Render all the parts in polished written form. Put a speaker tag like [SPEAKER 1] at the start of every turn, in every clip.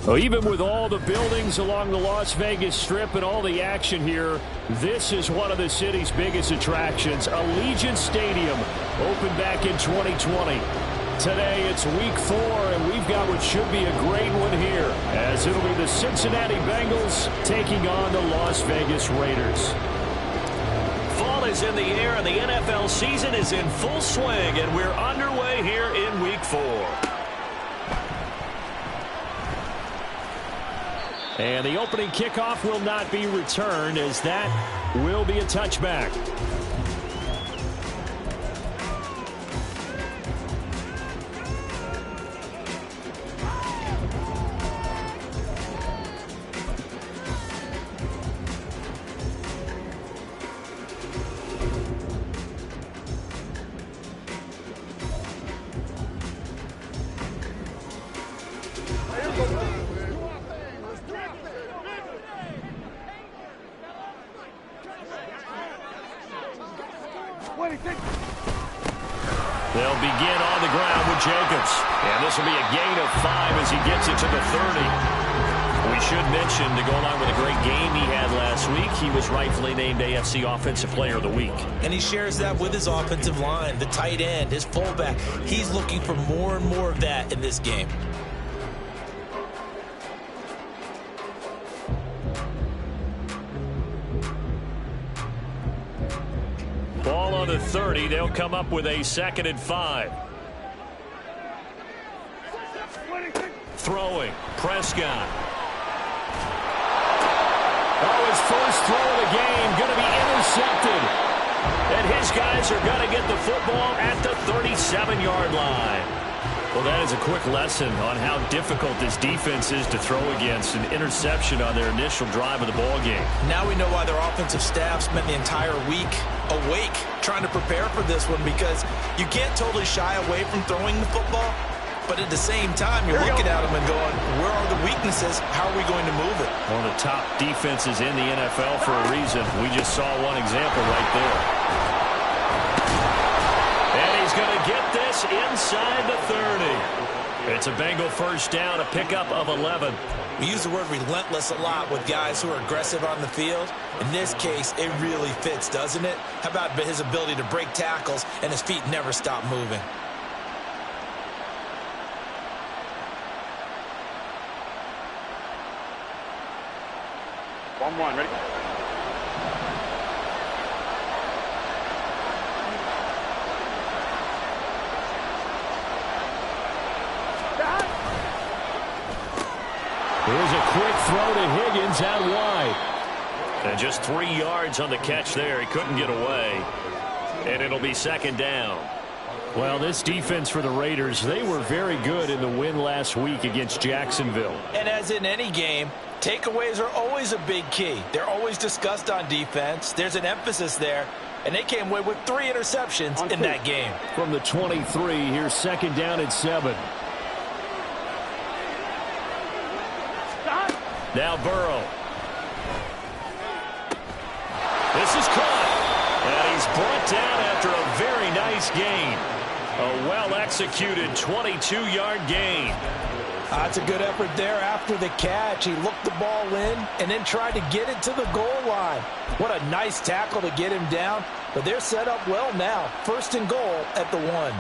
[SPEAKER 1] Well, even with all the buildings along the Las Vegas Strip and all the action here, this is one of the city's biggest attractions. Allegiant Stadium opened back in 2020. Today it's week 4, and we've got what should be a great one here, as it'll be the Cincinnati Bengals taking on the Las Vegas Raiders.
[SPEAKER 2] Fall is in the air, and the NFL season is in full swing, and we're underway here in week 4. And the opening kickoff will not be returned, as that will be a touchback. They'll begin on the ground with Jacobs. And this will be a gain of 5 as he gets it to the 30. We should mention, to go along with a great game he had last week, he was rightfully named AFC Offensive Player of the Week.
[SPEAKER 3] And he shares that with his offensive line, the tight end, his fullback. He's looking for more and more of that in this game.
[SPEAKER 2] Ball on the 30. They'll come up with a 2nd and 5. Throwing. Prescott.
[SPEAKER 1] Oh, his first throw of the game going to be intercepted.
[SPEAKER 2] And his guys are going to get the football at the 37-yard line.
[SPEAKER 1] Well, that is a quick lesson on how difficult this defense is to throw against. An interception on their initial drive of the ball game.
[SPEAKER 3] Now we know why their offensive staff spent the entire week awake trying to prepare for this one, because you can't totally shy away from throwing the football, but at the same time you're looking at them and going, where are the weaknesses? How are we going to move it?
[SPEAKER 1] One of the top defenses in the NFL for a reason. We just saw one example right there.
[SPEAKER 2] And he's going to get this inside the 30.
[SPEAKER 1] It's a Bengal first down, a pickup of 11.
[SPEAKER 3] We use the word relentless a lot with guys who are aggressive on the field. In this case, it really fits, doesn't it? How about his ability to break tackles and his feet never stop moving?
[SPEAKER 4] One, ready?
[SPEAKER 1] Here's a quick throw to Higgins out wide.
[SPEAKER 2] And just 3 yards on the catch there. He couldn't get away. And it'll be 2nd down.
[SPEAKER 1] Well, this defense for the Raiders, they were very good in the win last week against Jacksonville.
[SPEAKER 3] And as in any game, takeaways are always a big key. They're always discussed on defense. There's an emphasis there. And they came away with 3 interceptions in that game.
[SPEAKER 1] From the 23, here's 2nd down and 7.
[SPEAKER 2] Now Burrow. This is caught. And he's brought down after a very nice gain. A well-executed 22-yard gain.
[SPEAKER 3] That's a good effort there after the catch. He looked the ball in and then tried to get it to the goal line. What a nice tackle to get him down. But they're set up well now. 1st and goal at the 1.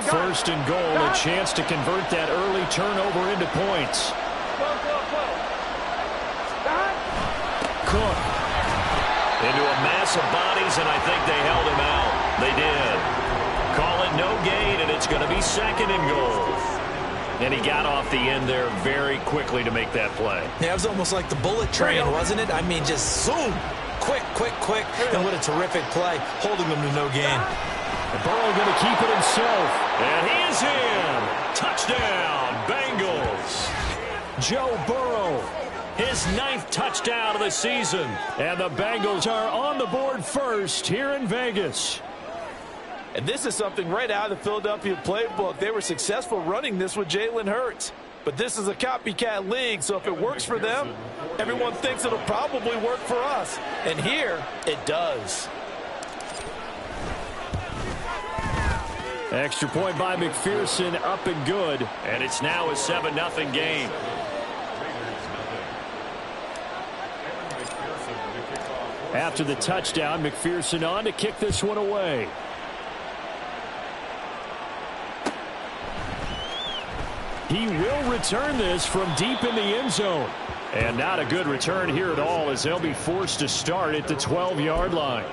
[SPEAKER 1] First and goal, a chance to convert that early turnover into points. Cook.
[SPEAKER 2] Into a mass of bodies, and I think they held him out. They did. Call it no gain, and it's going to be 2nd and goal. And he got off the end there very quickly to make that play.
[SPEAKER 3] Yeah, it was almost like the bullet train, wasn't it? I mean, just zoom. Quick, quick, quick. And what a terrific play, holding them to no gain.
[SPEAKER 1] Burrow going to keep it himself.
[SPEAKER 2] And he is in. Touchdown, Bengals.
[SPEAKER 1] Joe Burrow,
[SPEAKER 2] His 9th touchdown of the season.
[SPEAKER 1] and the Bengals are on the board first here in Vegas.
[SPEAKER 3] And this is something right out of the Philadelphia playbook. They were successful running this with Jalen Hurts. But this is a copycat league, so if it works for them, everyone thinks it'll probably work for us. And here, it does.
[SPEAKER 1] Extra point by McPherson, up and good.
[SPEAKER 2] And it's now a 7-0 game.
[SPEAKER 1] After the touchdown, McPherson on to kick this one away. He will return this from deep in the end zone. And not a good return here at all, as they'll be forced to start at the 12-yard line.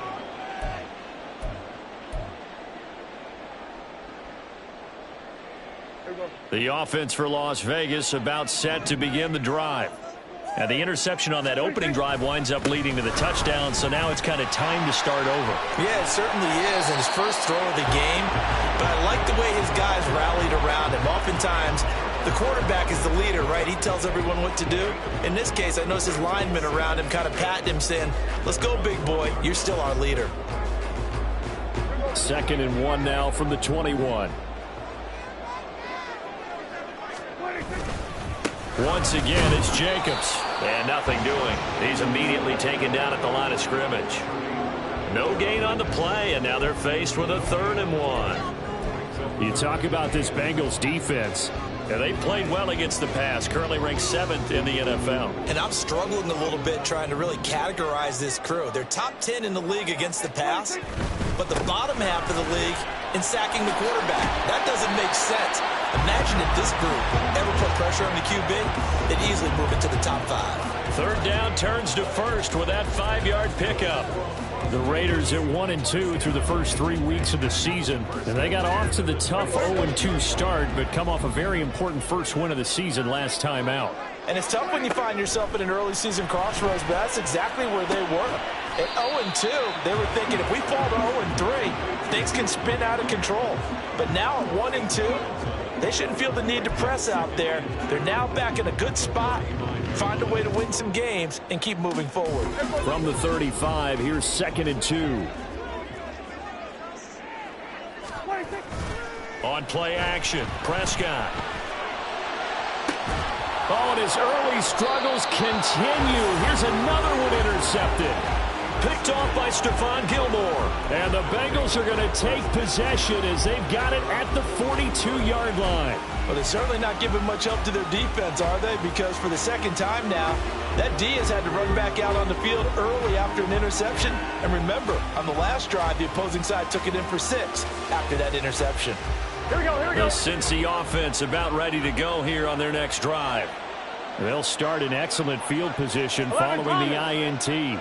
[SPEAKER 2] The offense for Las Vegas about set to begin the drive. And the interception on that opening drive winds up leading to the touchdown, so now it's kind of time to start over.
[SPEAKER 3] Yeah, it certainly is, and his first throw of the game. But I like the way his guys rallied around him. Oftentimes, the quarterback is the leader, right? He tells everyone what to do. In this case, I noticed his linemen around him kind of patting him, saying, let's go, big boy. You're still our leader.
[SPEAKER 1] 2nd and 1 now from the 21.
[SPEAKER 2] Once again, it's Jacobs. And nothing doing. He's immediately taken down at the line of scrimmage. No gain on the play, and now they're faced with a 3rd and 1.
[SPEAKER 1] You talk about this Bengals defense.
[SPEAKER 2] And they played well against the pass, currently ranked 7th in the NFL.
[SPEAKER 3] And I'm struggling a little bit trying to really categorize this crew. They're top 10 in the league against the pass, but the bottom half of the league in sacking the quarterback. That doesn't make sense. Imagine if this group ever put pressure on the QB, they'd easily move it to the top 5.
[SPEAKER 2] 3rd down turns to first with that 5-yard pickup.
[SPEAKER 1] The Raiders at 1-2 through the first 3 weeks of the season. And they got off to the tough 0-2 start, but come off a very important first win of the season last time out.
[SPEAKER 3] And it's tough when you find yourself at an early season crossroads, but that's exactly where they were. At 0-2, they were thinking if we fall to 0-3, things can spin out of control. But now at 1-2, they shouldn't feel the need to press out there. They're now back in a good spot. Find a way to win some games and keep moving forward.
[SPEAKER 1] From the 35, here's 2nd and 2.
[SPEAKER 2] On play action, Prescott.
[SPEAKER 1] Oh, and his early struggles continue. Here's another one intercepted.
[SPEAKER 2] Picked off by Stephon Gilmore.
[SPEAKER 1] And the Bengals are going to take possession as they've got it at the 42-yard line.
[SPEAKER 3] Well, they're certainly not giving much help to their defense, are they? Because for the 2nd time now, that D has had to run back out on the field early after an interception. And remember, on the last drive, the opposing side took it in for 6 after that interception.
[SPEAKER 1] Here we go.
[SPEAKER 2] The Cincy offense about ready to go here on their next drive.
[SPEAKER 1] They'll start in excellent field position following the INT.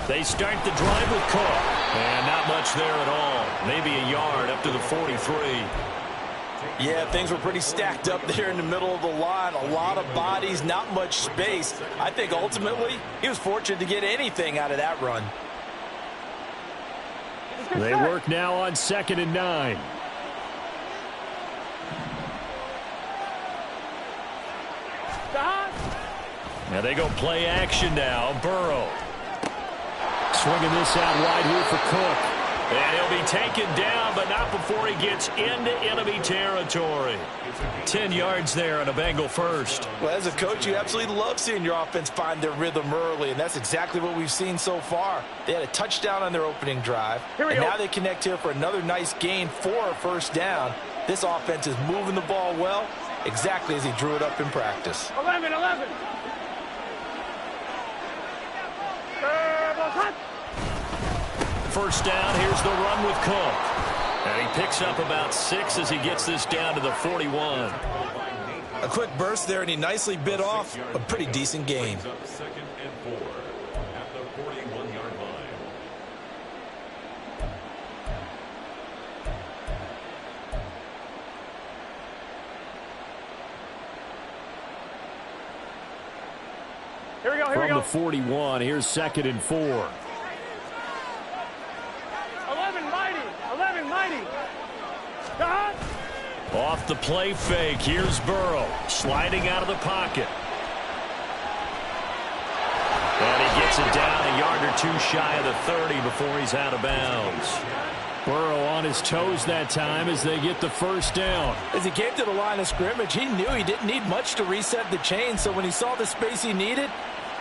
[SPEAKER 2] They start the drive with Cook. And not much there at all. Maybe a yard up to the 43.
[SPEAKER 3] Yeah, things were pretty stacked up there in the middle of the line. A lot of bodies, not much space. I think ultimately he was fortunate to get anything out of that run.
[SPEAKER 1] They work now on 2nd and 9.
[SPEAKER 2] Now they go play action now. Burrow.
[SPEAKER 1] Swinging this out wide here for Cook.
[SPEAKER 2] And he'll be taken down, but not before he gets into enemy territory. 10 yards there on a Bengal first.
[SPEAKER 3] Well, as a coach, you absolutely love seeing your offense find their rhythm early, and that's exactly what we've seen so far. They had a touchdown on their opening drive, and now they connect here for another nice gain for a 1st down. This offense is moving the ball well, exactly as he drew it up in practice.
[SPEAKER 4] 11.
[SPEAKER 2] First down, here's the run with Cook. And he picks up about 6 as he gets this down to the 41.
[SPEAKER 3] A quick burst there, and he nicely bit off a pretty decent gain.
[SPEAKER 4] 2nd and 4 at the 41-yard line.
[SPEAKER 1] from the 41. Here's 2nd and 4.
[SPEAKER 5] 11 mighty. God.
[SPEAKER 2] Off the play fake. Here's Burrow sliding out of the pocket. And he gets it down a yard or two shy of the 30 before he's out of bounds.
[SPEAKER 1] Burrow on his toes that time as they get the first down.
[SPEAKER 3] As he came to the line of scrimmage, he knew he didn't need much to reset the chain, so when he saw the space he needed,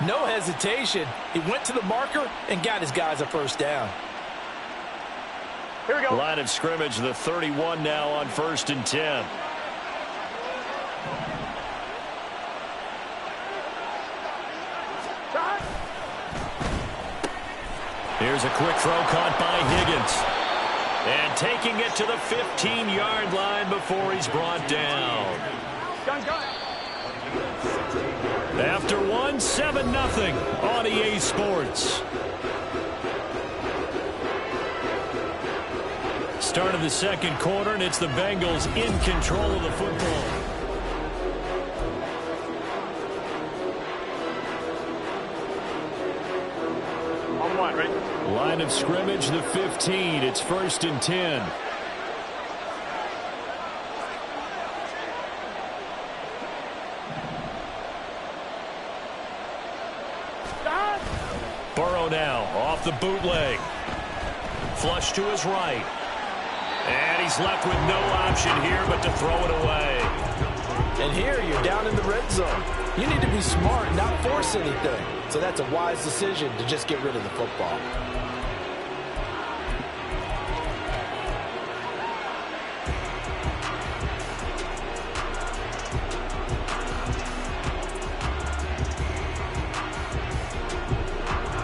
[SPEAKER 3] no hesitation. He went to the marker and got his guys a first down.
[SPEAKER 5] Here we go.
[SPEAKER 2] Line of scrimmage, the 31 now on 1st and 10. Here's a quick throw caught by Higgins. And taking it to the 15-yard line before he's brought down.
[SPEAKER 5] Gun.
[SPEAKER 1] After 7-0 on EA Sports. Start of the second quarter, and it's the Bengals in control of the football.
[SPEAKER 5] On one, right?
[SPEAKER 1] Line of scrimmage, the 15. It's 1st and 10. Burrow now off the bootleg. Flush to his right. And he's left with no option here but to throw it away.
[SPEAKER 3] And here you're down in the red zone. You need to be smart, not force anything. So that's a wise decision to just get rid of the football.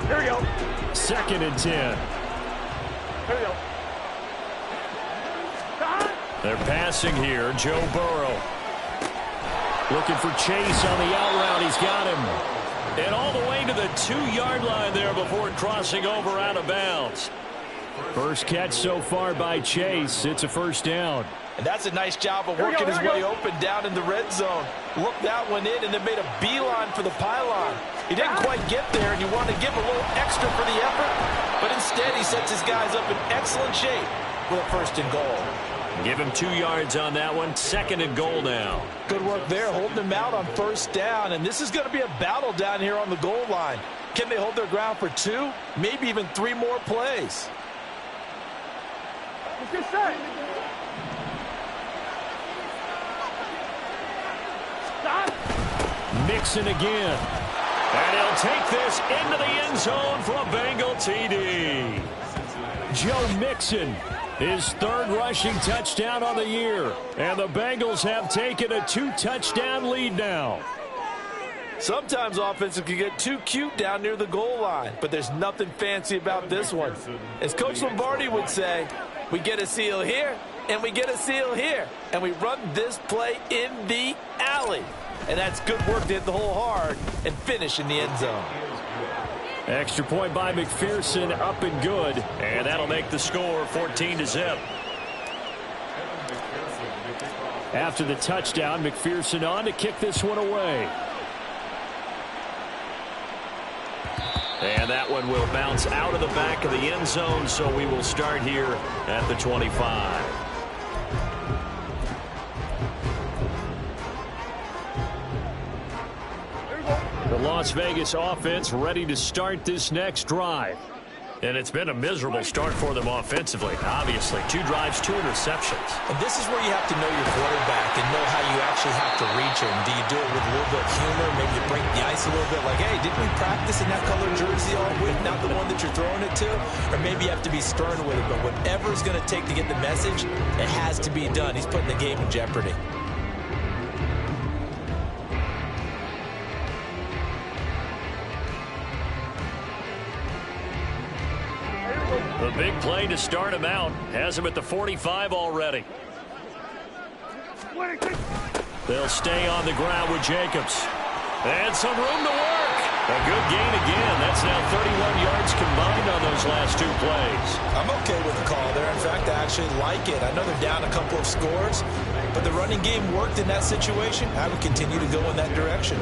[SPEAKER 5] Here we go.
[SPEAKER 1] 2nd and 10.
[SPEAKER 5] Here we go. God.
[SPEAKER 1] They're passing here. Joe Burrow. Looking for Chase on the out route. He's got him.
[SPEAKER 2] And all the way to the 2-yard line there before crossing over out of bounds.
[SPEAKER 1] First catch so far by Chase. It's a first down.
[SPEAKER 3] And that's a nice job of working his way open down in the red zone. Looked that one in and then made a beeline for the pylon. He didn't quite get there, and you want to give a little extra for the effort, but instead he sets his guys up in excellent shape with a 1st and goal.
[SPEAKER 2] Give him 2 yards on that one. 2nd and goal now.
[SPEAKER 3] Good work there, holding him out on 1st down, and this is going to be a battle down here on the goal line. Can they hold their ground for 2, maybe even 3 more plays?
[SPEAKER 5] Let's get set. Stop.
[SPEAKER 1] Mixon again.
[SPEAKER 2] And he'll take this into the end zone for a Bengal TD.
[SPEAKER 1] Joe Mixon, his 3rd rushing touchdown on the year. And the Bengals have taken a 2-touchdown lead now.
[SPEAKER 3] Sometimes offenses can get too cute down near the goal line, but there's nothing fancy about this one. As Coach Lombardi would say, we get a seal here, and we get a seal here, and we run this play in the alley. And that's good work to hit the hole hard and finish in the end zone.
[SPEAKER 1] Extra point by McPherson, up and good.
[SPEAKER 2] And that'll make the score 14-0.
[SPEAKER 1] After the touchdown, McPherson on to kick this one away.
[SPEAKER 2] And that one will bounce out of the back of the end zone, so we will start here at the 25.
[SPEAKER 1] The Las Vegas offense ready to start this next drive.
[SPEAKER 2] And it's been a miserable start for them offensively, obviously. 2 drives, 2 interceptions.
[SPEAKER 3] And this is where you have to know your quarterback and know how you actually have to reach him. Do you do it with a little bit of humor? Maybe you break the ice a little bit like, hey, didn't we practice in that color jersey all week, not the one that you're throwing it to? Or maybe you have to be stern with it. But whatever it's going to take to get the message, it has to be done. He's putting the game in jeopardy.
[SPEAKER 2] The big play to start him out has him at the 45 already.
[SPEAKER 1] They'll stay on the ground with Jacobs.
[SPEAKER 2] And some room to work. A good gain again. That's now 31 yards combined on those last 2 plays.
[SPEAKER 3] I'm okay with the call there. In fact, I actually like it. I know they're down a couple of scores, but the running game worked in that situation. I would continue to go in that direction.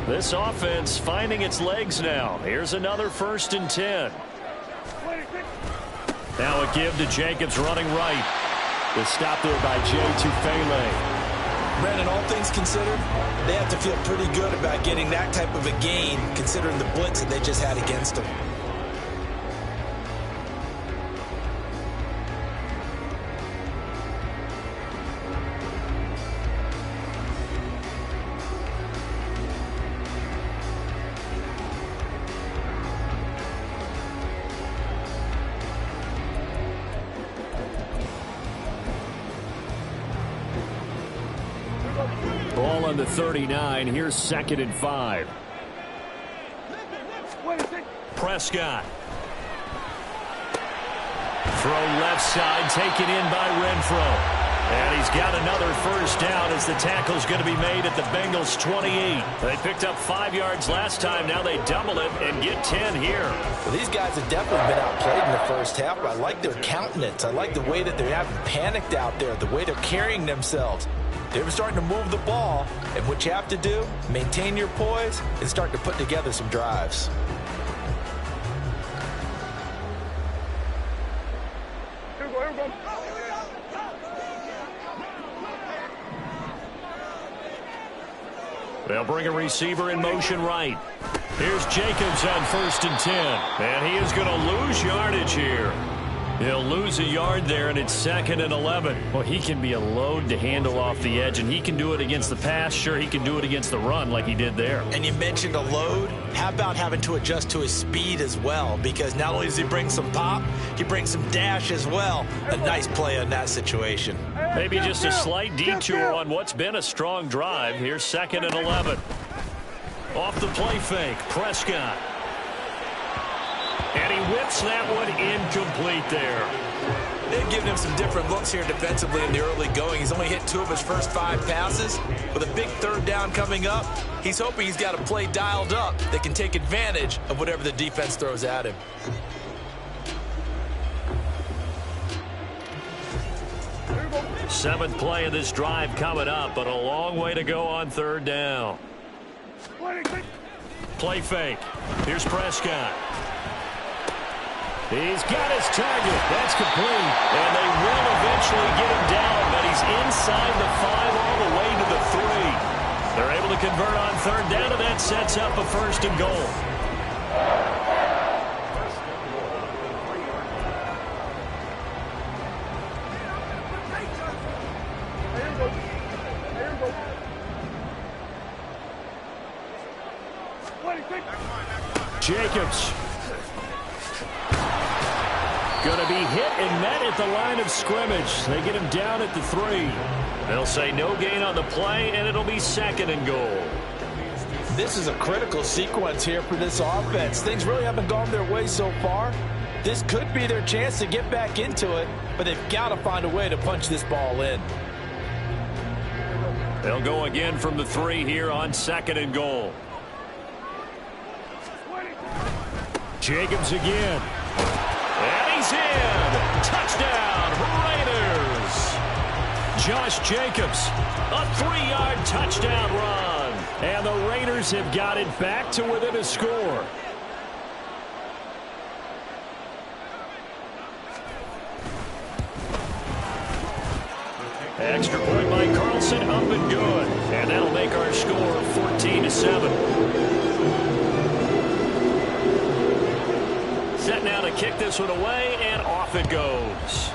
[SPEAKER 2] This offense finding its legs now. Here's another 1st and 10. Now a give to Jacobs running right. The stop there by Jay Tufele.
[SPEAKER 3] Brandon, all things considered, they have to feel pretty good about getting that type of a gain considering the blitz that they just had against them.
[SPEAKER 1] Ball on the 39. Here's 2nd and 5.
[SPEAKER 2] Prescott. Throw left side, taken in by Renfro. And he's got another 1st down as the tackle's going to be made at the Bengals' 28. They picked up 5 yards last time. Now they double it and get 10 here.
[SPEAKER 3] Well, these guys have definitely been outplayed in the first half. I like their countenance. I like the way that they haven't panicked out there, the way they're carrying themselves. They're starting to move the ball, and what you have to do, maintain your poise and start to put together some drives.
[SPEAKER 2] They'll bring a receiver in motion right. Here's Jacobs on 1st and 10. And he is going to lose yardage here. He'll lose a yard there, and it's 2nd and 11.
[SPEAKER 1] Well, he can be a load to handle off the edge, and he can do it against the pass. Sure, he can do it against the run like he did there.
[SPEAKER 3] And you mentioned a load. How about having to adjust to his speed as well? Because not only does he bring some pop, he brings some dash as well. A nice play in that situation.
[SPEAKER 2] Maybe just a slight detour on what's been a strong drive. Here's 2nd and 11. Off the play fake, Prescott. And he whips that one incomplete there.
[SPEAKER 3] They've given him some different looks here defensively in the early going. He's only hit 2 of his first 5 passes. With a big 3rd down coming up, he's hoping he's got a play dialed up that can take advantage of whatever the defense throws at him.
[SPEAKER 2] Seventh play of this drive coming up, but a long way to go on 3rd down. Play fake. Here's Prescott.
[SPEAKER 1] He's got his target. That's complete.
[SPEAKER 2] And they will eventually get him down, but he's inside the 5 all the way to the 3. They're able to convert on 3rd down, and that sets up a 1st and goal.
[SPEAKER 1] Jacobs. Going to be hit and met at the line of scrimmage. They get him down at the 3.
[SPEAKER 2] They'll say no gain on the play, and it'll be 2nd and goal.
[SPEAKER 3] This is a critical sequence here for this offense. Things really haven't gone their way so far. This could be their chance to get back into it, but they've got to find a way to punch this ball in.
[SPEAKER 2] They'll go again from the 3 here on 2nd and goal.
[SPEAKER 1] Jacobs again.
[SPEAKER 2] And he's in. Touchdown, Raiders.
[SPEAKER 1] Josh Jacobs.
[SPEAKER 2] A 3-yard touchdown run.
[SPEAKER 1] And the Raiders have got it back to within a score.
[SPEAKER 2] Extra point by Carlson, up and good. And that'll make our score 14-7. Set now to kick this one away, and off it goes.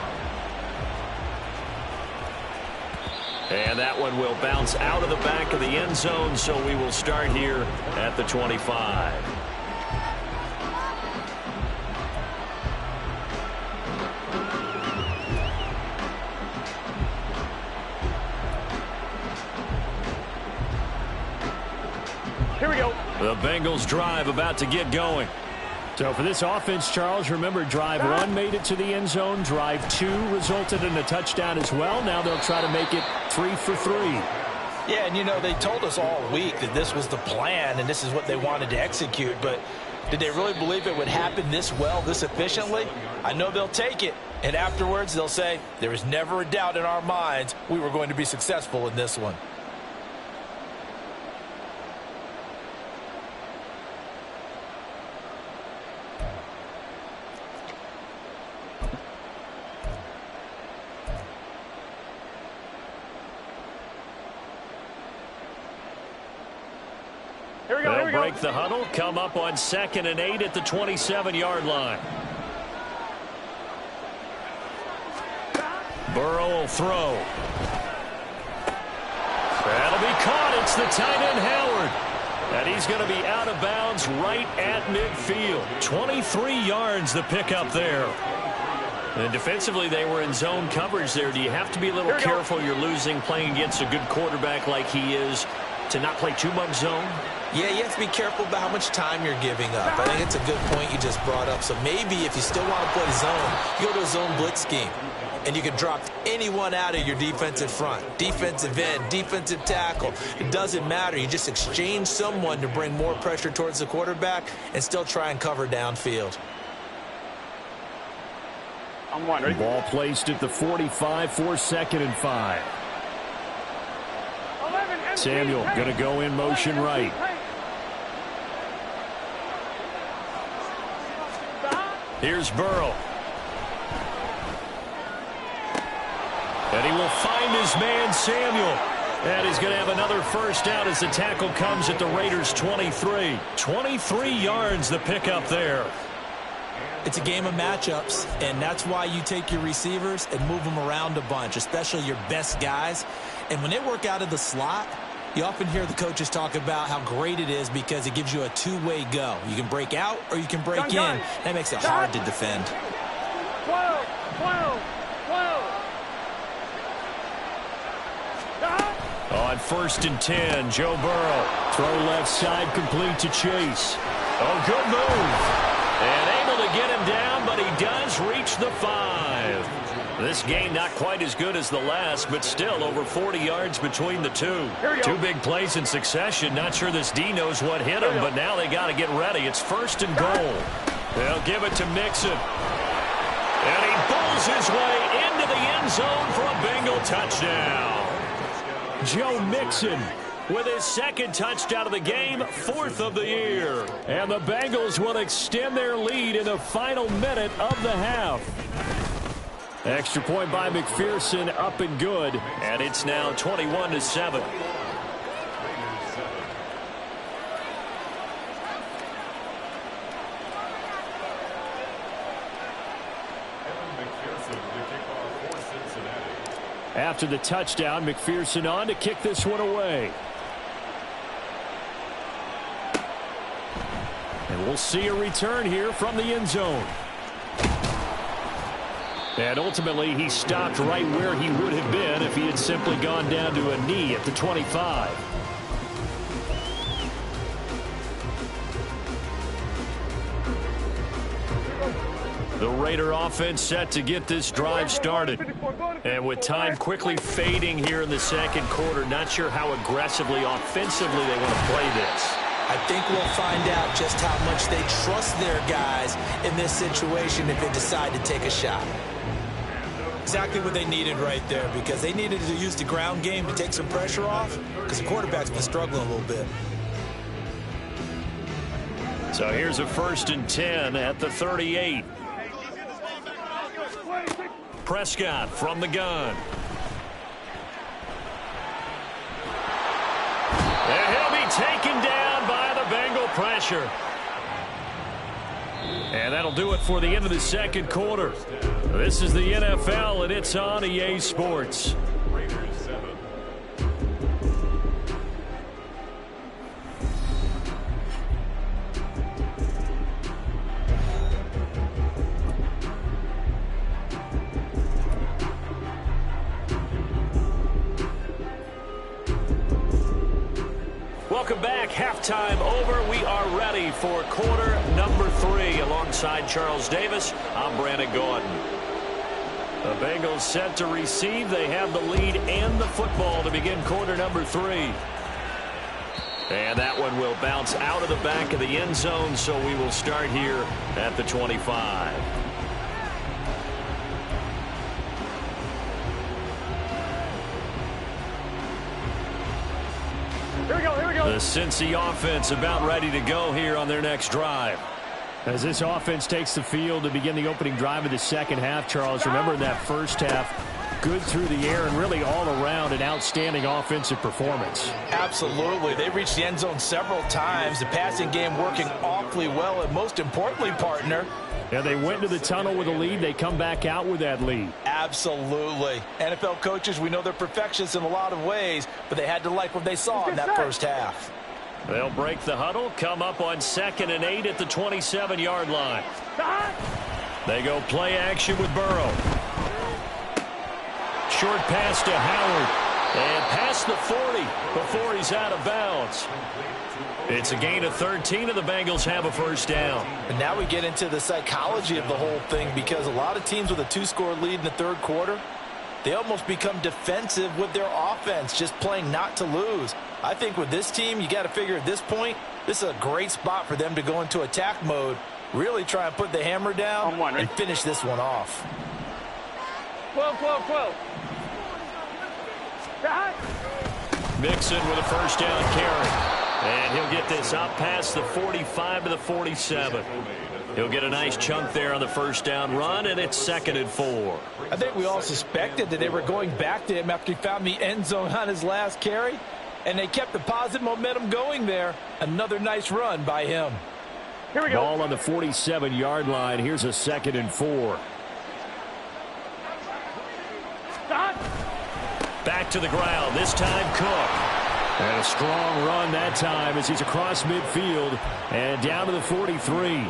[SPEAKER 2] And that one will bounce out of the back of the end zone, so we will start here at the 25.
[SPEAKER 5] Here we go.
[SPEAKER 2] The Bengals drive about to get going.
[SPEAKER 1] So for this offense, Charles, remember drive 1 made it to the end zone. Drive 2 resulted in a touchdown as well. Now they'll try to make it 3 for 3.
[SPEAKER 3] Yeah, and you know, they told us all week that this was the plan and this is what they wanted to execute, but did they really believe it would happen this well, this efficiently? I know they'll take it, and afterwards they'll say, there was never a doubt in our minds we were going to be successful in this one.
[SPEAKER 5] Here we go.
[SPEAKER 2] They'll break the huddle, come up on 2nd and 8 at the 27-yard line. Burrow will throw. That'll be caught. It's the tight end, Howard. And he's going to be out of bounds right at midfield. 23 yards the pickup there. And defensively, they were in zone coverage there. Do you have to be a little careful? You're losing, playing against a good quarterback like he is, to not play too much zone?
[SPEAKER 3] Yeah, you have to be careful about how much time you're giving up. I think it's a good point you just brought up. So maybe if you still want to play zone, you go to a zone blitz scheme. And you can drop anyone out of your defensive front. Defensive end, defensive tackle. It doesn't matter. You just exchange someone to bring more pressure towards the quarterback and still try and cover downfield.
[SPEAKER 5] I'm one. Ready?
[SPEAKER 1] Ball placed at the 45 for 2nd and 5. Samuel going to go in motion right.
[SPEAKER 2] Here's Burrow. And he will find his man, Samuel. And he's going to have another first down as the tackle comes at the Raiders' 23. 23 yards the pickup there.
[SPEAKER 3] It's a game of matchups, and that's why you take your receivers and move them around a bunch, especially your best guys. And when they work out of the slot, you often hear the coaches talk about how great it is because it gives you a two-way go. You can break out or you can break in. That makes it hard to defend.
[SPEAKER 2] On 1st and 10, Joe Burrow.
[SPEAKER 1] Throw left side complete to Chase.
[SPEAKER 2] Oh, good move. And able to get him down, but he does reach the 5. This game not quite as good as the last, but still over 40 yards between the two. Two big plays in succession. Not sure this D knows what hit him, but now they got to get ready. It's 1st and goal. They'll give it to Mixon. And he pulls his way into the end zone for a Bengal touchdown.
[SPEAKER 1] Joe Mixon
[SPEAKER 2] with his 2nd touchdown of the game, 4th of the year.
[SPEAKER 1] And the Bengals will extend their lead in the final minute of the half. Extra point by McPherson, up and good.
[SPEAKER 2] And it's now 21-7.
[SPEAKER 1] After the touchdown, McPherson on to kick this one away. And we'll see a return here from the end zone. And ultimately, he stopped right where he would have been if he had simply gone down to a knee at the 25.
[SPEAKER 2] The Raider offense set to get this drive started. And with time quickly fading here in the 2nd quarter, not sure how aggressively, offensively they want to play this.
[SPEAKER 3] I think we'll find out just how much they trust their guys in this situation if they decide to take a shot. Exactly what they needed right there, because they needed to use the ground game to take some pressure off, because the quarterback's been struggling a little bit.
[SPEAKER 2] So here's a 1st and 10 at the 38. Prescott from the gun. And he'll be taken down by the Bengal pressure. And that'll do it for the end of the 2nd quarter. This is the NFL, and it's on EA Sports. Welcome back. Halftime over. We are ready for quarter number 3. Alongside Charles Davis, I'm Brandon Gordon. The Bengals set to receive. They have the lead and the football to begin quarter number 3. And that one will bounce out of the back of the end zone, so we will start here at the 25.
[SPEAKER 5] Here we go.
[SPEAKER 2] The Cincy offense about ready to go here on their next drive.
[SPEAKER 1] As this offense takes the field to begin the opening drive of the 2nd half, Charles, remember in that 1st half, Good through the air and really all around an outstanding offensive performance.
[SPEAKER 3] Absolutely. They reached the end zone several times. The passing game working awfully well, and most importantly, partner,
[SPEAKER 1] Yeah, they went to the tunnel with a lead. They come back out with that lead.
[SPEAKER 3] absolutely. NFL coaches, we know they're perfectionists in a lot of ways, but they had to like what they saw in that first half.
[SPEAKER 2] They'll break the huddle, come up on 2nd and 8 at the 27-yard line. They go play action with Burrow. Short pass to Howard. And past the 40 before he's out of bounds. It's a gain of 13, and the Bengals have a first down.
[SPEAKER 3] And now we get into the psychology of the whole thing, because a lot of teams with a 2-score lead in the third quarter, they almost become defensive with their offense, just playing not to lose. I think with this team, you got to figure at this point, this is a great spot for them to go into attack mode, really try and put the hammer down and finish this one off.
[SPEAKER 5] 12.
[SPEAKER 2] Mixon with a first down carry. And he'll get this up past the 45 to the 47. He'll get a nice chunk there on the first down run, and it's 2nd and 4.
[SPEAKER 3] I think we all suspected that they were going back to him after he found the end zone on his last carry, and they kept the positive momentum going there. Another nice run by him.
[SPEAKER 5] Here we go.
[SPEAKER 1] Ball on the 47-yard line. Here's a 2nd and 4.
[SPEAKER 2] Back to the ground, this time Cook.
[SPEAKER 1] And a strong run that time as he's across midfield and down to the 43.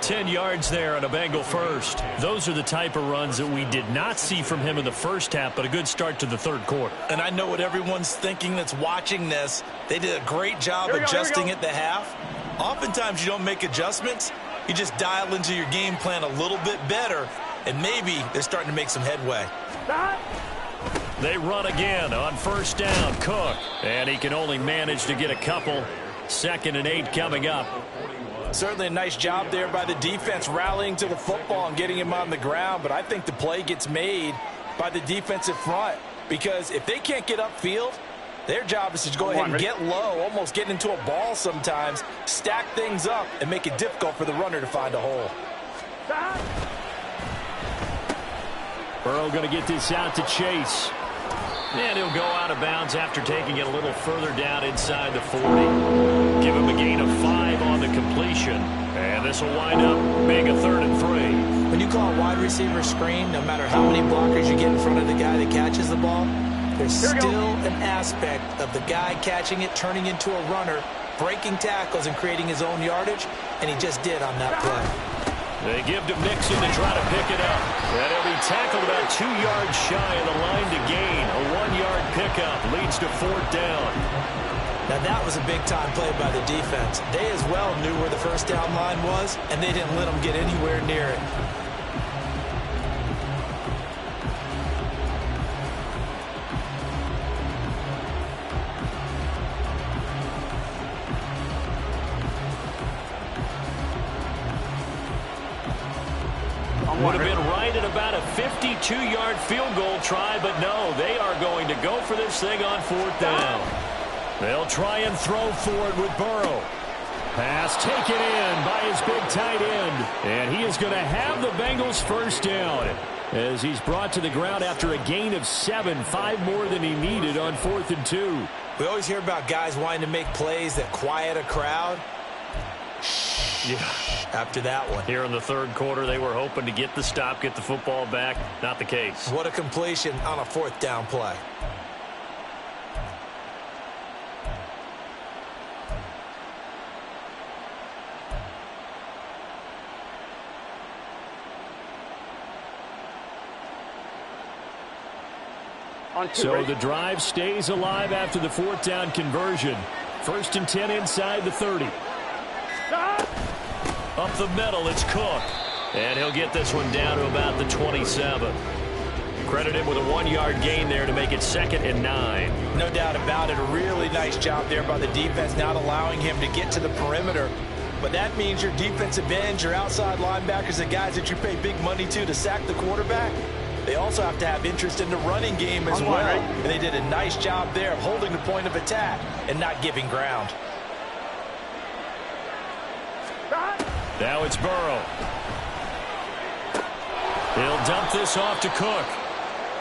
[SPEAKER 2] 10 yards there on a Bengal first. Those are the type of runs that we did not see from him in the first half, but a good start to the third quarter.
[SPEAKER 3] And I know what everyone's thinking that's watching this. They did a great job adjusting at the half. Oftentimes you don't make adjustments. You just dial into your game plan a little bit better, and maybe they're starting to make some headway.
[SPEAKER 2] They run again on first down, Cook. And he can only manage to get a couple. 2nd and 8 coming up.
[SPEAKER 3] Certainly a nice job there by the defense rallying to the football and getting him on the ground, but I think the play gets made by the defensive front, because if they can't get upfield, their job is to go ahead and get low, almost get into a ball sometimes, stack things up, and make it difficult for the runner to find a hole.
[SPEAKER 1] Burrow going to get this out to Chase.
[SPEAKER 2] And he'll go out of bounds after taking it a little further down inside the 40. Give him a gain of 5 on the completion. And this will wind up being a 3rd and 3.
[SPEAKER 3] When you call a wide receiver screen, no matter how many blockers you get in front of the guy that catches the ball, there's still an aspect of the guy catching it, turning into a runner, breaking tackles and creating his own yardage, and he just did on that play.
[SPEAKER 2] They give to Mixon to try to pick it up. And he'll be tackled about 2 yards shy of the line to gain. A 1-yard pickup leads to 4th down.
[SPEAKER 3] Now that was a big-time play by the defense. They as well knew where the first down line was, and they didn't let them get anywhere near it.
[SPEAKER 2] Would have been right at about a 52-yard field goal try, but no, they are going to go for this thing on 4th down. They'll try and throw for it with Burrow.
[SPEAKER 1] Pass taken in by his big tight end. And he is going to have the Bengals first down as he's brought to the ground after a gain of 7, 5 more than he needed on 4th and 2.
[SPEAKER 3] We always hear about guys wanting to make plays that quiet a crowd.
[SPEAKER 2] Yeah.
[SPEAKER 3] After that one.
[SPEAKER 2] Here in the third quarter, they were hoping to get the stop, get the football back. Not the case.
[SPEAKER 3] What a completion on a 4th down play.
[SPEAKER 1] So the drive stays alive after the 4th down conversion. 1st and 10 inside the 30.
[SPEAKER 2] Up the middle, it's Cook. And he'll get this one down to about the 27. Credit him with a 1-yard gain there to make it 2nd and 9.
[SPEAKER 3] No doubt about it. A really nice job there by the defense, not allowing him to get to the perimeter. But that means your defensive ends, your outside linebackers, the guys that you pay big money to sack the quarterback, they also have to have interest in the running game as well. And they did a nice job there of holding the point of attack and not giving ground.
[SPEAKER 2] Now it's Burrow. He'll dump this off to Cook.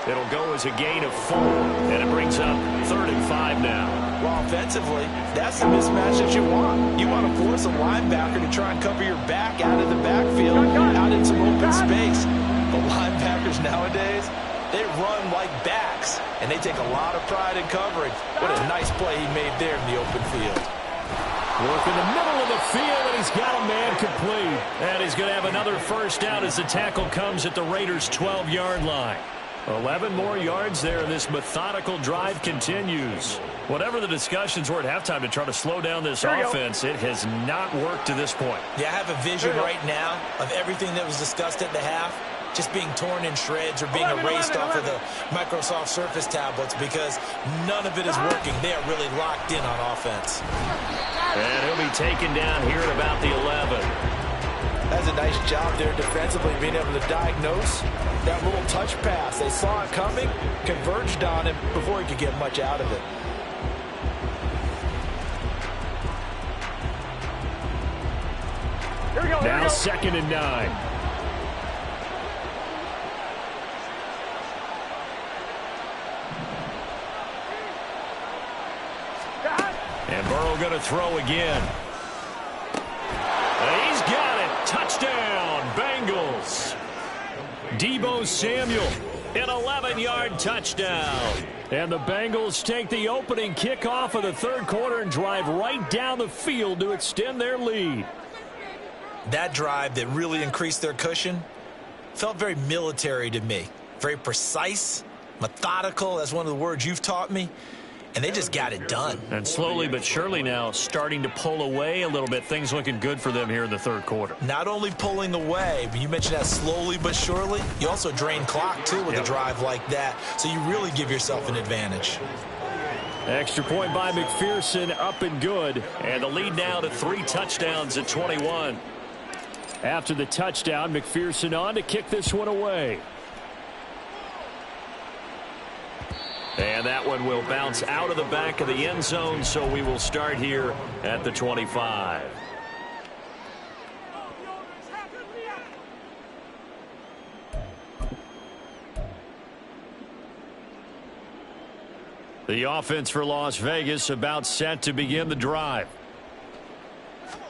[SPEAKER 2] It'll go as a gain of 4, and it brings up 3rd and 5 now.
[SPEAKER 3] Well, offensively, that's the mismatch that you want. You want to force a linebacker to try and cover your back out of the backfield, out in some open space. But linebackers nowadays, they run like backs, and they take a lot of pride in coverage. What a nice play he made there in the open field.
[SPEAKER 1] Work in the middle of the field, and he's got a man complete.
[SPEAKER 2] And he's going to have another first down as the tackle comes at the Raiders' 12-yard line. 11 more yards there, and this methodical drive continues. Whatever the discussions were at halftime to try to slow down this offense, it has not worked to this point.
[SPEAKER 3] Yeah, I have a vision right now of everything that was discussed at the half just being torn in shreds or being erased off of the Microsoft Surface tablets because none of it is working. They are really locked in on offense.
[SPEAKER 2] And he'll be taken down here at about the 11.
[SPEAKER 3] That's a nice job there defensively, being able to diagnose that little touch pass. They saw it coming, converged on him before he could get much out of it.
[SPEAKER 5] Here we go.
[SPEAKER 1] Now 2nd and 9.
[SPEAKER 2] And Burrow going to throw again. And he's got it. Touchdown, Bengals. Deebo Samuel, an 11-yard touchdown.
[SPEAKER 1] And the Bengals take the opening kickoff of the 3rd quarter and drive right down the field to extend their lead.
[SPEAKER 3] That drive that really increased their cushion felt very military to me. Very precise, methodical. That's one of the words you've taught me. And they just got it done.
[SPEAKER 2] And slowly but surely now starting to pull away a little bit. Things looking good for them here in the 3rd quarter.
[SPEAKER 3] Not only pulling away, but you mentioned that slowly but surely. You also drain clock, too, with a drive like that. So you really give yourself an advantage.
[SPEAKER 1] Extra point by McPherson, up and good.
[SPEAKER 2] And the lead now to 3 touchdowns at 21.
[SPEAKER 1] After the touchdown, McPherson on to kick this one away.
[SPEAKER 2] And that one will bounce out of the back of the end zone, so we will start here at the 25. The offense for Las Vegas about set to begin the drive.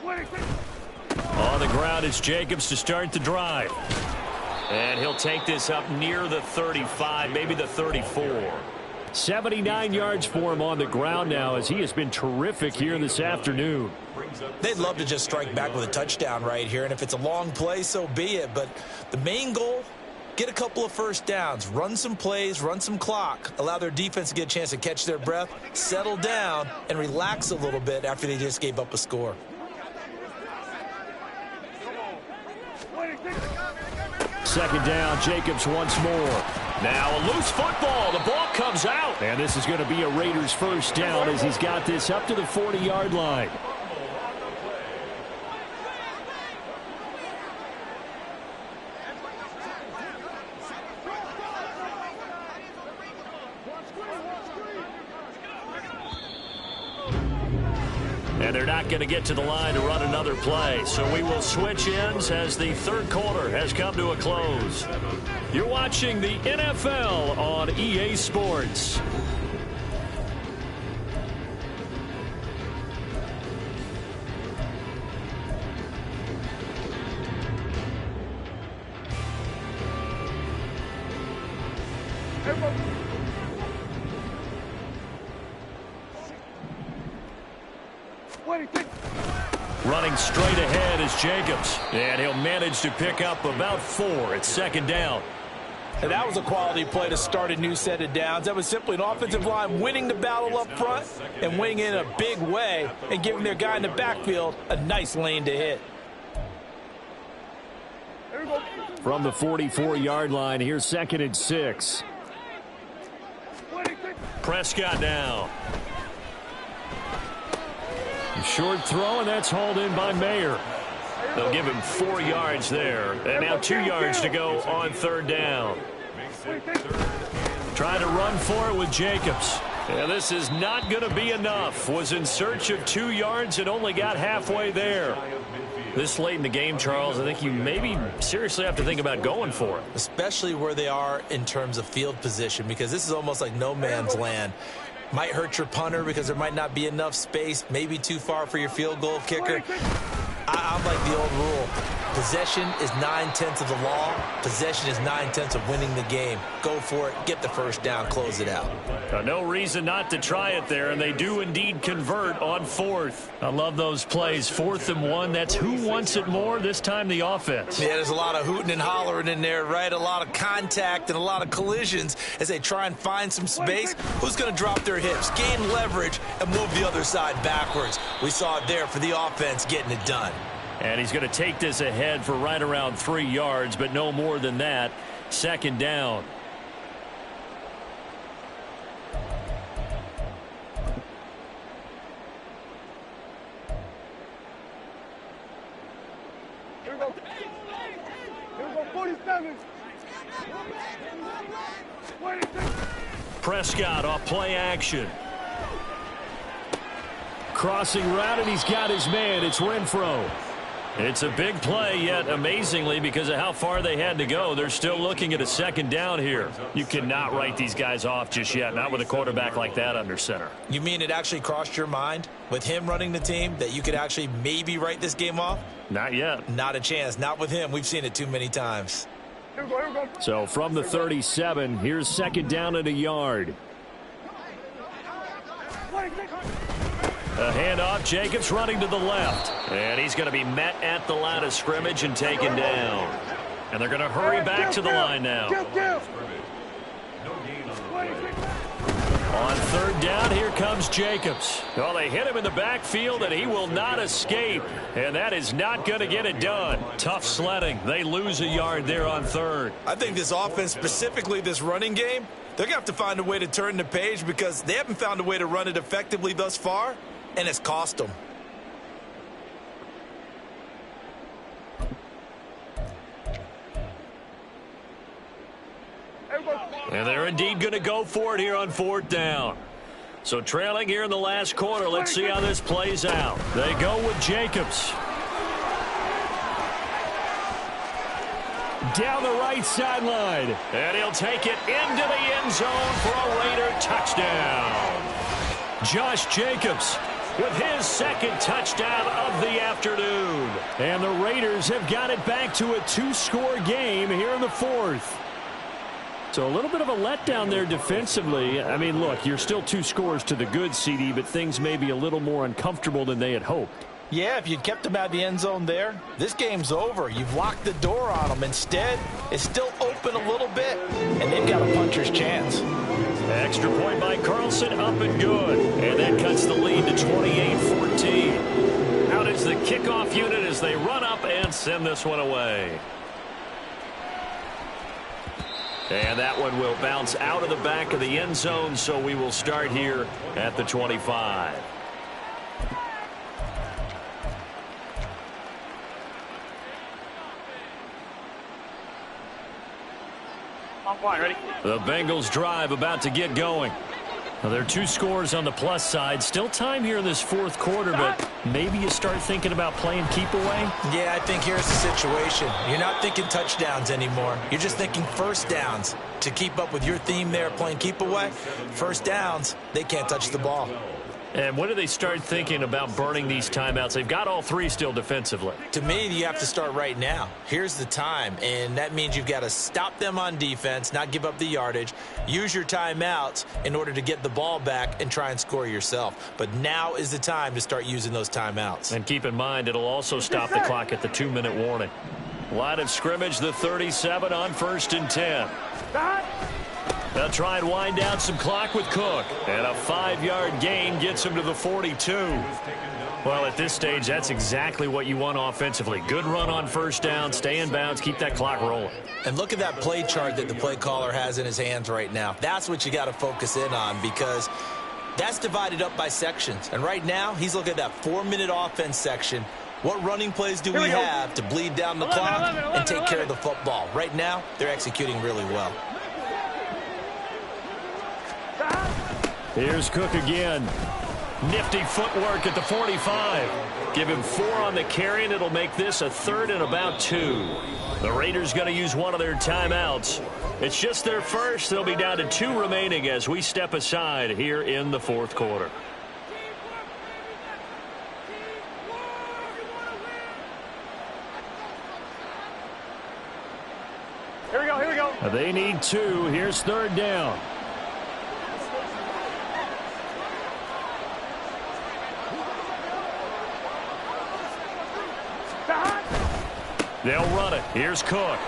[SPEAKER 2] On the ground, it's Jacobs to start the drive. And he'll take this up near the 35, maybe the 34.
[SPEAKER 1] 79 yards for him on the ground now as he has been terrific here this afternoon.
[SPEAKER 3] They'd love to just strike back with a touchdown right here, and if it's a long play, so be it. But the main goal, get a couple of first downs, run some plays, run some clock, allow their defense to get a chance to catch their breath, settle down, and relax a little bit after they just gave up a score.
[SPEAKER 1] Second down, Jacobs once more.
[SPEAKER 2] Now a loose football. The ball comes out.
[SPEAKER 1] And this is going to be a Raiders first down as he's got this up to the 40-yard line.
[SPEAKER 2] And they're not going to get to the line to run another play. So we will switch ends as the 3rd quarter has come to a close. You're watching the NFL on EA Sports. Running straight ahead is Jacobs. And he'll manage to pick up about 4 at 2nd down.
[SPEAKER 3] And that was a quality play to start a new set of downs. That was simply an offensive line winning the battle up front and winning in a big way and giving their guy in the backfield a nice lane to hit.
[SPEAKER 1] From the 44-yard line, here's 2nd and 6.
[SPEAKER 2] Prescott down.
[SPEAKER 1] Short throw, and that's hauled in by Mayer.
[SPEAKER 2] They'll give him 4 yards there. And now 2 yards to go on 3rd down. Trying to run for it with Jacobs. And this is not going to be enough. Was in search of 2 yards and only got halfway there. This late in the game, Charles, I think you maybe seriously have to think about going for it.
[SPEAKER 3] Especially where they are in terms of field position, because this is almost like no man's land. Might hurt your punter because there might not be enough space, maybe too far for your field goal kicker. I'm like the old rule. Possession is 9/10 of the law. Possession is 9/10 of winning the game. Go for it. Get the first down. Close it out.
[SPEAKER 2] No reason not to try it there, and they do indeed convert on 4th. I love those plays. 4th and 1. That's who wants it more. This time the offense.
[SPEAKER 3] Yeah, there's a lot of hooting and hollering in there, right? A lot of contact and a lot of collisions as they try and find some space. Who's going to drop their hips, gain leverage, and move the other side backwards? We saw it there for the offense getting it done.
[SPEAKER 2] And he's going to take this ahead for right around 3 yards, but no more than that. 2nd down.
[SPEAKER 5] Here we go. Here we go, 47.
[SPEAKER 2] Prescott off play action.
[SPEAKER 1] Crossing route, and he's got his man. It's Renfro.
[SPEAKER 2] It's a big play, yet amazingly, because of how far they had to go, they're still looking at a 2nd down here. You cannot write these guys off just yet, not with a quarterback like that under center.
[SPEAKER 3] You mean it actually crossed your mind with him running the team that you could actually maybe write this game off?
[SPEAKER 2] Not yet.
[SPEAKER 3] Not a chance. Not with him. We've seen it too many times.
[SPEAKER 5] Here we go, here we go.
[SPEAKER 1] So from the 37, here's 2nd down and a yard.
[SPEAKER 2] A handoff, Jacobs running to the left. And he's going to be met at the line of scrimmage and taken down. And they're going to hurry back to the line now. On 3rd down, here comes Jacobs. Well, they hit him in the backfield, and he will not escape. And that is not going to get it done. Tough sledding. They lose a yard there on 3rd.
[SPEAKER 3] I think this offense, specifically this running game, they're going to have to find a way to turn the page because they haven't found a way to run it effectively thus far, and it's cost them.
[SPEAKER 2] And they're indeed going to go for it here on 4th down. So trailing here in the last quarter. Let's see how this plays out. They go with Jacobs.
[SPEAKER 1] Down the right sideline.
[SPEAKER 2] And he'll take it into the end zone for a Raider touchdown. Josh Jacobs with his 2nd touchdown of the afternoon.
[SPEAKER 1] And the Raiders have got it back to a 2-score game here in the 4th. So a little bit of a letdown there defensively. I mean, look, you're still 2 scores to the good, CD, but things may be a little more uncomfortable than they had hoped.
[SPEAKER 3] Yeah, if you'd kept them out of the end zone there, this game's over. You've locked the door on them. Instead, it's still open a little bit, and they've got a puncher's chance.
[SPEAKER 2] Extra point by Carlson, up and good. And that cuts the lead to 28-14. Out is the kickoff unit as they run up and send this one away. And that one will bounce out of the back of the end zone, so we will start here at the 25.
[SPEAKER 5] I'm fine, ready?
[SPEAKER 2] The Bengals drive about to get going. Well, there are 2 scores on the plus side. Still time here in this 4th quarter, but maybe you start thinking about playing keep away.
[SPEAKER 3] Yeah, I think here's the situation. You're not thinking touchdowns anymore. You're just thinking first downs. To keep up with your theme there, playing keep away, first downs, they can't touch the ball.
[SPEAKER 2] And when do they start thinking about burning these timeouts? They've got all 3 still defensively.
[SPEAKER 3] To me, you have to start right now. Here's the time, and that means you've got to stop them on defense, not give up the yardage, use your timeouts in order to get the ball back and try and score yourself. But now is the time to start using those timeouts.
[SPEAKER 2] And keep in mind, it'll also stop the clock at the 2-minute warning. Line of scrimmage, the 37 on 1st and 10. They'll try and wind down some clock with Cook. And a 5-yard gain gets him to the 42. Well, at this stage, that's exactly what you want offensively. Good run on 1st down, stay in bounds, keep that clock rolling.
[SPEAKER 3] And look at that play chart that the play caller has in his hands right now. That's what you got to focus in on because that's divided up by sections. And right now, he's looking at that 4-minute offense section. What running plays do we have to bleed down the clock and take care of the football? Right now, they're executing really well.
[SPEAKER 1] Here's Cook again.
[SPEAKER 2] Nifty footwork at the 45. Give him 4 on the carry, and it'll make this a 3rd and about 2. The Raiders going to use one of their timeouts. It's just their first. They'll be down to 2 remaining as we step aside here in the 4th quarter.
[SPEAKER 5] Here we go, here we go.
[SPEAKER 1] They need 2. Here's 3rd down. They'll run it. Here's Cook.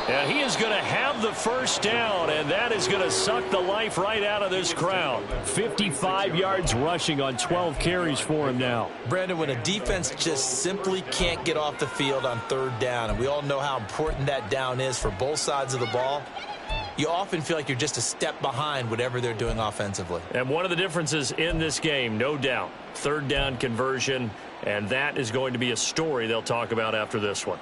[SPEAKER 1] And he is going to have the first down, and that is going to suck the life right out of this crowd. 55 yards rushing on 12 carries for him now.
[SPEAKER 3] Brandon, when a defense just simply can't get off the field on 3rd down, and we all know how important that down is for both sides of the ball, you often feel like you're just a step behind whatever they're doing offensively.
[SPEAKER 2] And one of the differences in this game, no doubt, 3rd down conversion, and that is going to be a story they'll talk about after this one.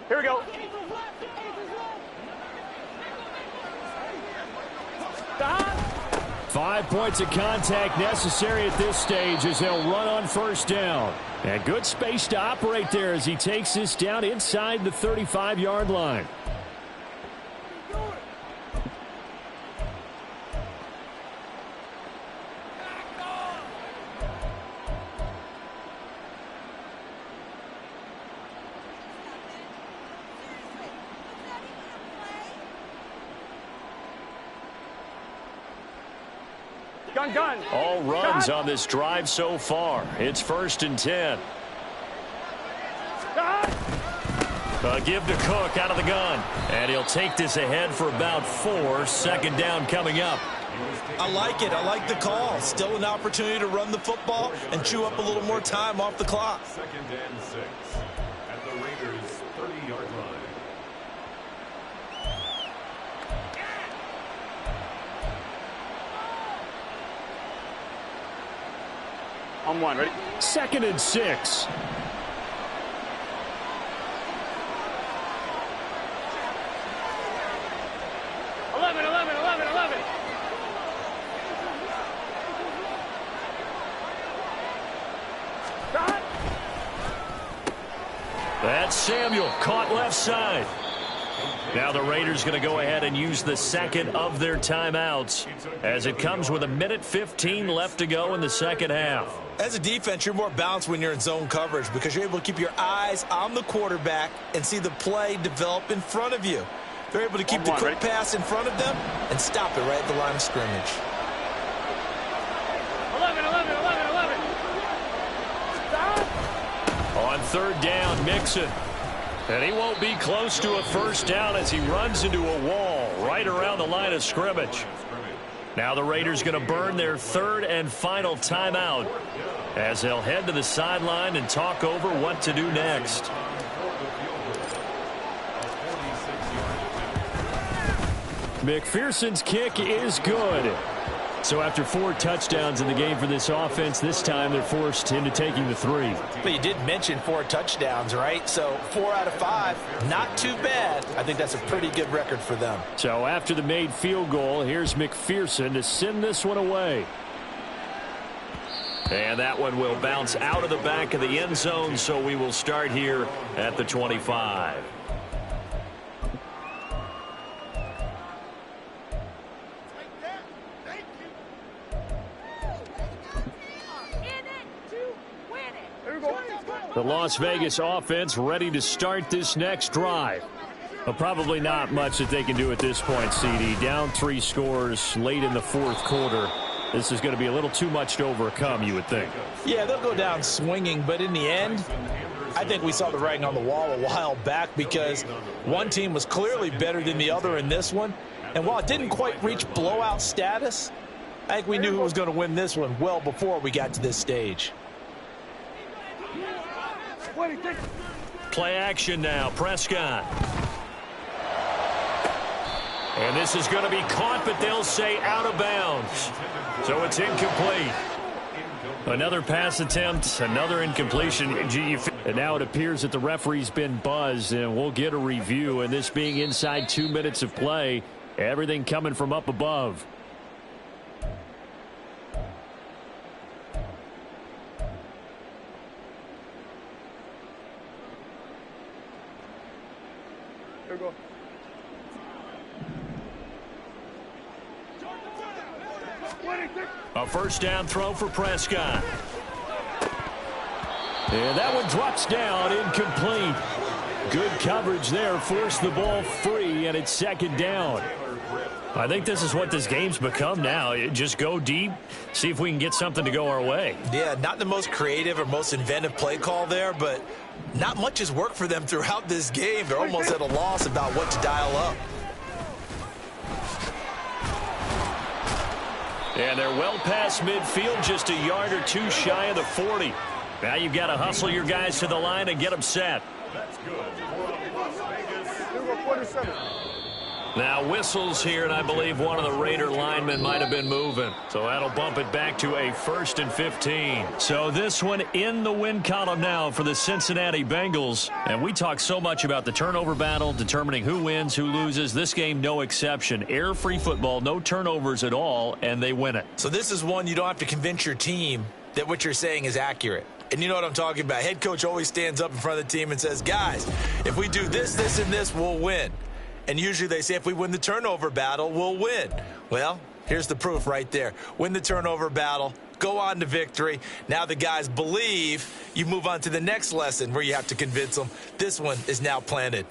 [SPEAKER 5] Here we go.
[SPEAKER 1] 5 points of contact necessary at this stage as they'll run on 1st down. And good space to operate there as he takes this down inside the 35-yard line.
[SPEAKER 5] Gun.
[SPEAKER 2] All runs on this drive so far. It's 1st and 10. Give to Cook out of the gun. And he'll take this ahead for about 4. 2nd down coming up.
[SPEAKER 3] I like it. I like the call. Still an opportunity to run the football and chew up a little more time off the clock.
[SPEAKER 4] 2nd and 6 at the Raiders' 30-yard line.
[SPEAKER 5] On 1, ready?
[SPEAKER 1] 2nd and 6.
[SPEAKER 2] That's Samuel, caught left side. Now the Raiders going to go ahead and use the 2nd of their timeouts as it comes with 1:15 left to go in the 2nd half.
[SPEAKER 3] As a defense, you're more balanced when you're in zone coverage because you're able to keep your eyes on the quarterback and see the play develop in front of you. They're able to keep the quick pass in front of them and stop it right at the line of scrimmage.
[SPEAKER 5] 11.
[SPEAKER 2] On 3rd down, Mixon. And he won't be close to a 1st down as he runs into a wall right around the line of scrimmage. Now the Raiders going to burn their 3rd and final timeout as they'll head to the sideline and talk over what to do next.
[SPEAKER 1] McPherson's kick is good. So after 4 touchdowns in the game for this offense, this time they're forced into taking the 3.
[SPEAKER 3] But you did mention 4 touchdowns, right? So 4 out of 5, not too bad. I think that's a pretty good record for them.
[SPEAKER 1] So after the made field goal, here's McPherson to send this one away.
[SPEAKER 2] And that one will bounce out of the back of the end zone, so we will start here at the 25.
[SPEAKER 1] The Las Vegas offense ready to start this next drive. But probably not much that they can do at this point, CD. Down 3 scores late in the 4th quarter. This is going to be a little too much to overcome, you would think.
[SPEAKER 3] Yeah, they'll go down swinging, but in the end, I think we saw the writing on the wall a while back because one team was clearly better than the other in this one. And while it didn't quite reach blowout status, I think we knew who was going to win this one well before we got to this stage.
[SPEAKER 2] Play action now, Prescott. And this is going to be caught, but they'll say out of bounds. So it's incomplete. Another pass attempt, another incompletion.
[SPEAKER 1] And now it appears that the referee's been buzzed, and we'll get a review. And this being inside 2 minutes of play, everything coming from up above.
[SPEAKER 5] Here we go.
[SPEAKER 1] A first down throw for Prescott. And that one drops down, incomplete. Good coverage there, forced the ball free, and it's second down.
[SPEAKER 2] I think this is what this game's become now. Just go deep, see if we can get something to go our way.
[SPEAKER 3] Yeah, not the most creative or most inventive play call there, but not much has worked for them throughout this game. They're almost at a loss about what to dial up.
[SPEAKER 1] And they're well past midfield, just a yard or two shy of the 40. Now you've got to hustle your guys to the line and get them set.
[SPEAKER 4] That's good. Here we go,
[SPEAKER 5] 47.
[SPEAKER 1] Now whistles here, and I believe one of the Raider linemen might have been moving. So that'll bump it back to a 1st and 15. So this one in the win column now for the Cincinnati Bengals. And we talk so much about the turnover battle, determining who wins, who loses. This game, no exception. Air-free football, no turnovers at all, and they win it.
[SPEAKER 3] So this is one you don't have to convince your team that what you're saying is accurate. And you know what I'm talking about. Head coach always stands up in front of the team and says, guys, if we do this, this, and this, we'll win. And usually they say if we win the turnover battle, we'll win. Well, here's the proof right there. Win the turnover battle, go on to victory. Now the guys believe. You move on to the next lesson where you have to convince them. This one is now planted.